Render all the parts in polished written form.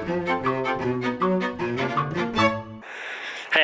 Hey,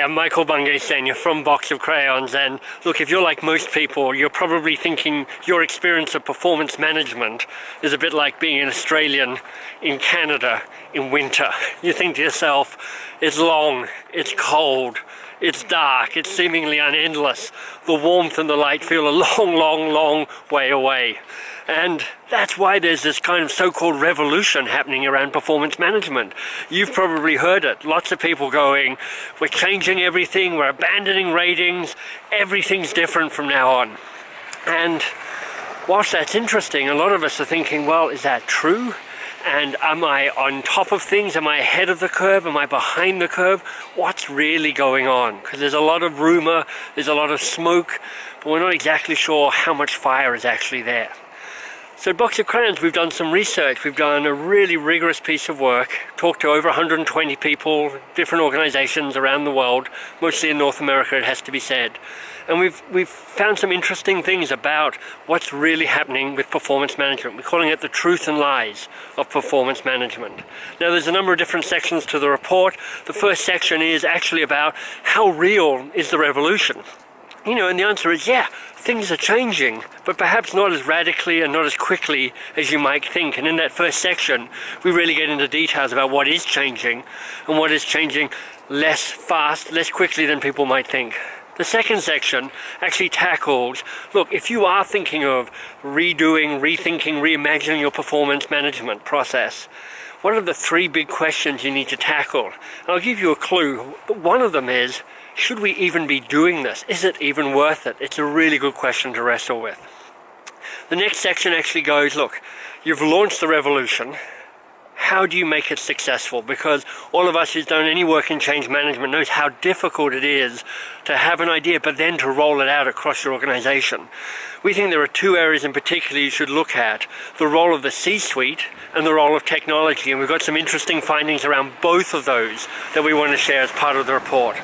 I'm Bungay Stanier from Box of Crayons, and look, if you're like most people, you're probably thinking your experience of performance management is a bit like being an Australian in Canada in winter. You think to yourself, it's long, it's cold, it's dark, it's seemingly unendless. The warmth and the light feel a long way away. And that's why there's this kind of so-called revolution happening around performance management. You've probably heard it. Lots of people going, we're changing everything, we're abandoning ratings, everything's different from now on. And whilst that's interesting, a lot of us are thinking, well, is that true? And am I on top of things? Am I ahead of the curve? Am I behind the curve? What's really going on? Because there's a lot of rumor, there's a lot of smoke, but we're not exactly sure how much fire is actually there. So at Box of Crayons, we've done some research. We've done a really rigorous piece of work, talked to over 120 people, different organizations around the world, mostly in North America, it has to be said. And we've found some interesting things about what's really happening with performance management. We're calling it the truth and lies of performance management. Now, there's a number of different sections to the report. The first section is actually about how real is the revolution? You know, and the answer is, yeah, things are changing, but perhaps not as radically and not as quickly as you might think. And in that first section, we really get into details about what is changing and what is changing less fast, less quickly than people might think. The second section actually tackles, look, if you are thinking of redoing, rethinking, reimagining your performance management process, what are the three big questions you need to tackle? And I'll give you a clue, but one of them is, should we even be doing this? Is it even worth it? It's a really good question to wrestle with. The next section actually goes, look, you've launched the revolution. How do you make it successful? Because all of us who's done any work in change management knows how difficult it is to have an idea, but then to roll it out across your organization. We think there are two areas in particular you should look at: the role of the C-suite and the role of technology. And we've got some interesting findings around both of those that we want to share as part of the report.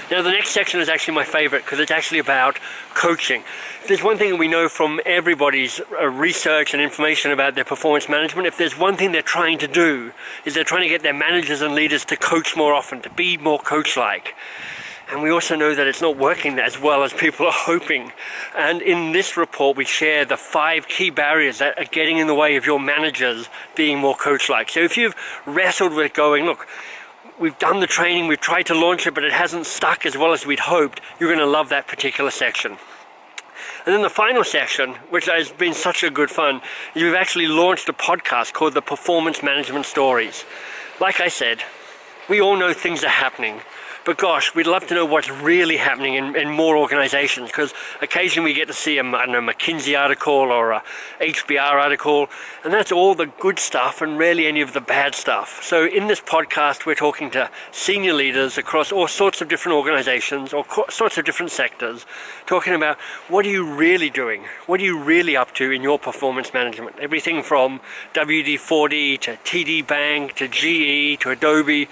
Now, the next section is actually my favorite because it's actually about coaching. If there's one thing that we know from everybody's research and information about their performance management, if there's one thing they're trying to do, is they're trying to get their managers and leaders to coach more often, to be more coach-like. And we also know that it's not working as well as people are hoping. And in this report, we share the 5 key barriers that are getting in the way of your managers being more coach-like. So if you've wrestled with going, look, we've done the training, we've tried to launch it, but it hasn't stuck as well as we'd hoped, you're going to love that particular section. And then the final section, which has been such a good fun, is we've actually launched a podcast called The Performance Management Stories. Like I said, we all know things are happening, but gosh, we'd love to know what's really happening in more organizations, because occasionally we get to see a McKinsey article or a HBR article, and that's all the good stuff and rarely any of the bad stuff. So in this podcast, we're talking to senior leaders across all sorts of different organizations or sorts of different sectors, talking about what are you really doing? What are you really up to in your performance management? Everything from WD-40 to TD Bank to GE to Adobe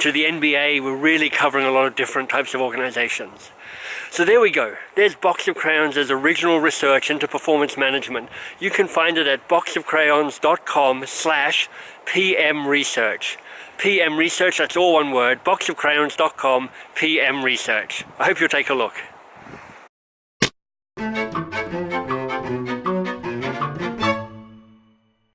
to the NBA. We're really covering a lot of different types of organizations. So there we go. There's Box of Crayons' original research into performance management. You can find it at boxofcrayons.com/PM research. PM research, that's all one word, boxofcrayons.com PM research. I hope you'll take a look.